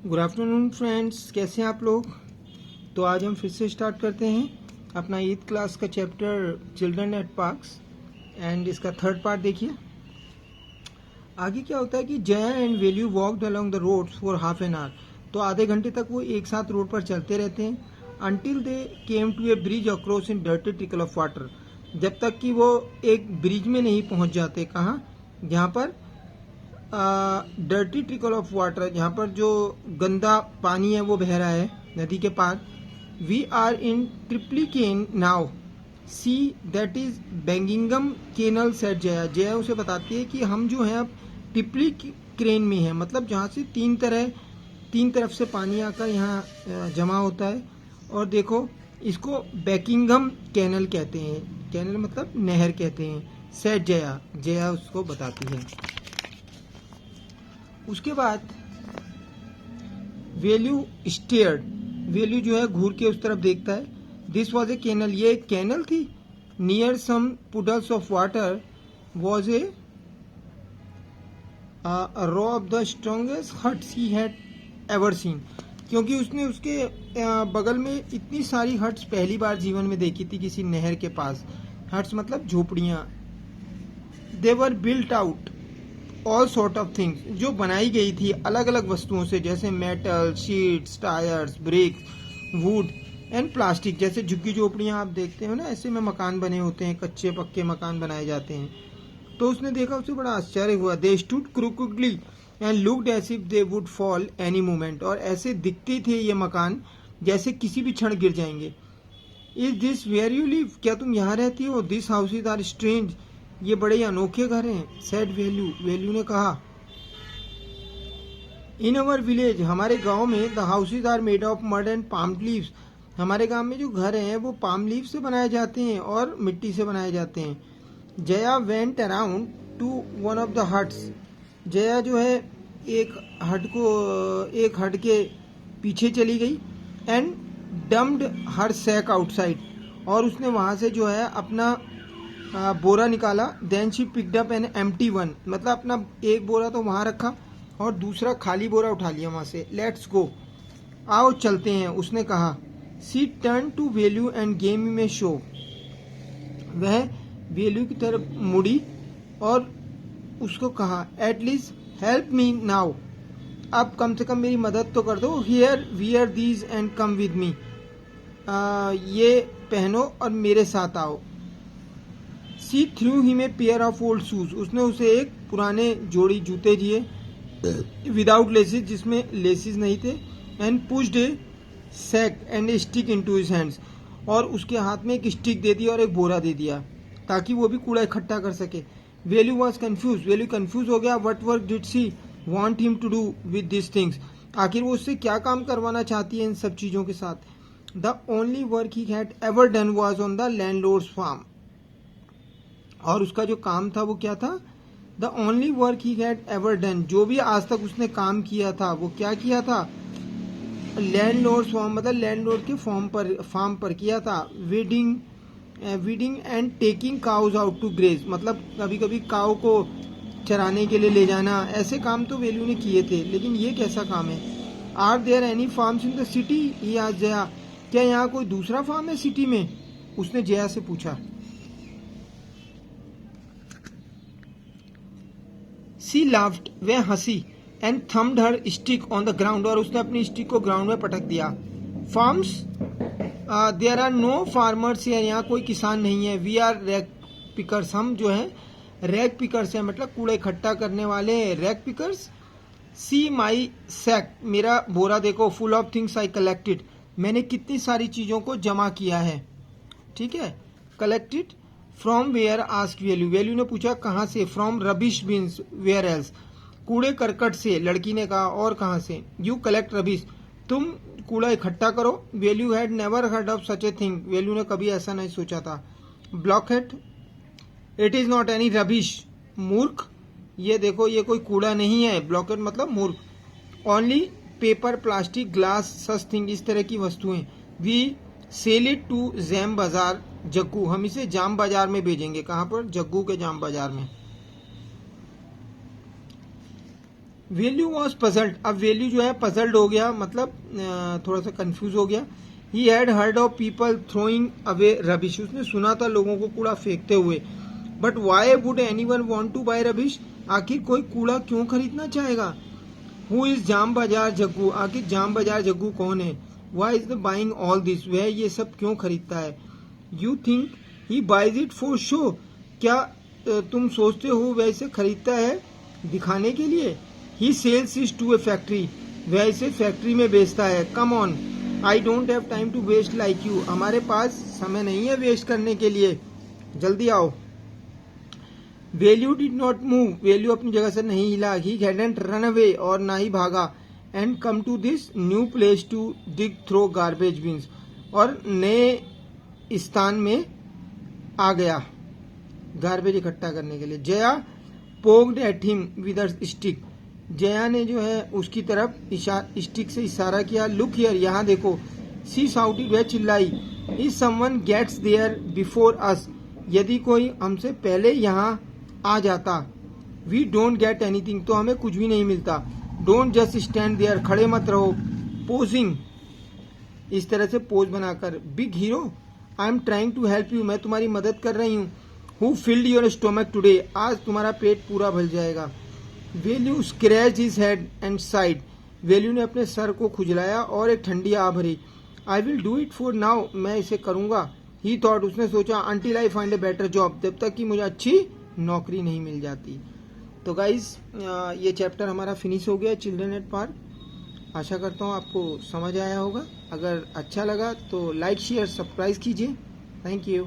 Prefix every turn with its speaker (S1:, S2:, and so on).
S1: Good afternoon friends, कैसे हैं आप लोग। तो आज हम फिर से स्टार्ट करते हैं अपना 8th क्लास का chapter children eight parks and इसका थर्ड पार्ट देखिए। आगे क्या होता है कि Jaya and value walked along the road for half an hour. तो आधे घंटे तक वो एक साथ रोड पर चलते रहते हैं until they came to a bridge across in dirty trickle of water, जब तक कि वो एक ब्रिज में नहीं पहुंच जाते। कहाँ? जहाँ पर डर्टी ट्रिकल ऑफ वाटर, जहाँ पर जो गंदा पानी है वो बह रहा है नदी के पार। We are in Triplicane now, see that is Buckingham canal said Jaya. Jaya उसे बताती है कि हम जो है अब ट्रिपली क्रेन में है, मतलब जहाँ से तीन तरफ से पानी आकर यहाँ जमा होता है। और देखो, इसको बेकिंगम कैनल कहते हैं। कैनल मतलब नहर कहते हैं। सेट जया, जया उसको बताती है। उसके बाद वेल्यू स्टेयर्ड, वेल्यू जो है घूर के उस तरफ देखता है। दिस वॉज ए कैनल, ये एक कैनल थी। Near some puddles of water was a row of the strongest huts he had ever seen, क्योंकि उसने उसके बगल में इतनी सारी हट्स पहली बार जीवन में देखी थी किसी नहर के पास। हट्स मतलब झोपड़ियां। They were built out all sort of things, जो बनाई गई थी अलग अलग वस्तुओं से, जैसे metal, sheets, tyres, bricks, wood and plastic. जैसे झुग्गी झोपड़ियाँ आप देखते हो ना, ऐसे में मकान बने होते हैं, कच्चे पक्के मकान बनाए जाते हैं। तो उसने देखा, उसे बड़ा आश्चर्य हुआ। They stood crookedly and looked as if they would fall any moment, और ऐसे दिखते थे ये मकान जैसे किसी भी क्षण गिर जाएंगे। Is this where you live, क्या तुम यहाँ रहती हो? दिस हाउसेज आर स्ट्रेंज, ये बड़े ही अनोखे घर हैं। सेड वेल्यू, वेल्यू ने कहा। इन अवर विलेज, हमारे गांव में, the houses are made of mud and palm leaves, हमारे गांव में जो घर हैं वो पाम लीव से बनाए जाते हैं और मिट्टी से बनाए जाते हैं। Jaya went around to one of the huts, Jaya जो है एक हट के पीछे चली गई। And dumped her sack outside, और उसने वहां से जो है अपना बोरा निकाला। Then she picked up an empty one, मतलब अपना एक बोरा तो वहां रखा और दूसरा खाली बोरा उठा लिया वहां से। लेट्स गो, आओ चलते हैं, उसने कहा। She turn to Velu and game में शो, वह वेल्यू की तरफ मुड़ी और उसको कहा, एटलीस्ट हेल्प मी नाउ, अब कम से कम मेरी मदद तो कर दो। Here wear these and come with me, ये पहनो और मेरे साथ आओ। She threw him a pair of old shoes, उसने उसे एक पुराने जोड़ी जूते दिए विदाउट लेसिस, जिसमें लेसिस नहीं थे। And pushed a sack and a stick into his hands, और उसके हाथ में एक स्टिक दे दिया और एक बोरा दे दिया ताकि वो भी कूड़ा इकट्ठा कर सके। Velu was confused, Velu confused हो गया। What work did she want him to do with this things, आखिर वो उससे क्या काम करवाना चाहती है इन सब चीजों के साथ। The only work he had ever done was on the landlord's farm, और उसका जो काम था वो क्या था? The only work he had ever done, जो भी आज तक उसने काम किया था वो क्या किया था? लैंडलॉर्ड्स फार्म, मतलब लैंडलॉर्ड के फार्म पर किया था। Weeding and taking cows out to graze, मतलब कभी कभी काउ को चराने के लिए ले जाना। ऐसे काम तो वेल्यू ने किए थे, लेकिन ये कैसा काम है? Are there any farms in the city, he asked Jaya, क्या यहाँ कोई दूसरा फार्म है सिटी में? उसने जया से पूछा। सी लाफ्ड, वह हंसी। And thumped her stick on the ground, और उसने अपनी स्टिक को ग्राउंड में पटक दिया। Farms, there are no farmers here, यहाँ कोई किसान नहीं है। वी आर रैग पिकर्स, हम जो है रैग पिकर्स हैं, मतलब कूड़ा इकट्ठा करने वाले रैग पिकर्स। सी माई सैक, मेरा बोरा देखो, full of things I collected, मैंने कितनी सारी चीजों को जमा किया है। ठीक है, collected from where ask Velu, Velu ने पूछा कहाँ से? From rubbish bins where else, कूड़े करकट से, लड़की ने कहा, और कहाँ से? यू कलेक्ट रबिश, तुम कूड़ा इकट्ठा करो। Velu had never heard of such a thing, Velu ने कभी ऐसा नहीं सोचा था। Blockhead, it is not any rubbish, मूर्ख, ये देखो ये कोई कूड़ा नहीं है। ब्लॉकहेड मतलब मूर्ख। Only paper, plastic, glass, such thing, इस तरह की वस्तुएं। We sell it to Jam Bazaar Jaggu, हम इसे जाम बाजार में भेजेंगे। कहाँ पर? जग्गू के जाम बाजार में। वैल्यू वॉज पजल्ड, अब वैल्यू जो है पजल्ड हो गया, मतलब थोड़ा सा कंफ्यूज हो गया। He had heard of people throwing away rubbish, उसने सुना था लोगों को कूड़ा फेंकते हुए। But why would anyone want to buy rubbish, आखिर कोई कूड़ा क्यों खरीदना चाहेगा। हु इज जाम बाजार जग्गू, आखिर जाम बाजार जग्गू कौन है। Why is the buying all this, वह ये सब क्यों खरीदता है। You think he buys it for show, क्या तुम सोचते हो वह इसे खरीदता है दिखाने के लिए। He sells is to a factory, वह इसे फैक्ट्री में बेचता है। Come on, I don't have time to waste like you, हमारे पास समय नहीं है वेस्ट करने के लिए, जल्दी आओ। Value did not move, value अपनी जगह से नहीं हिला। ही हैडंट रन अवे, और ना ही भागा। And come to this new place to dig through garbage bins, और नए स्थान में आ गया गार्बेज इकट्ठा करने के लिए। Jaya poked at him with a stick, Jaya ने जो है उसकी तरफ स्टिक से इशारा किया। लुक हियर, यहाँ देखो। सी साउटेड, वह चिल्लाई। If someone gets there before us, यदि कोई हमसे पहले यहाँ आ जाता। वी डोंट गेट एनीथिंग, तो हमें कुछ भी नहीं मिलता। डोंट जस्ट स्टैंड देयर, खड़े मत रहो। पोजिंग, इस तरह से पोज बनाकर। Big hero, I am trying to help you, मैं तुम्हारी मदद कर रही हूँ। Who filled your stomach today, आज तुम्हारा पेट पूरा भर जाएगा। Value scratch his head and side, value ने अपने सर को खुजलाया और एक ठंडी आ भरी। I will do it for now, मैं इसे करूंगा। ही थॉट, उसने सोचा। Until I find a better job, जब तक कि मुझे अच्छी नौकरी नहीं मिल जाती। तो गाइज ये चैप्टर हमारा फिनिश हो गया, चिल्ड्रन एट पार्क। आशा करता हूँ आपको समझ आया होगा। अगर अच्छा लगा तो लाइक शेयर सब्सक्राइब कीजिए। Thank you.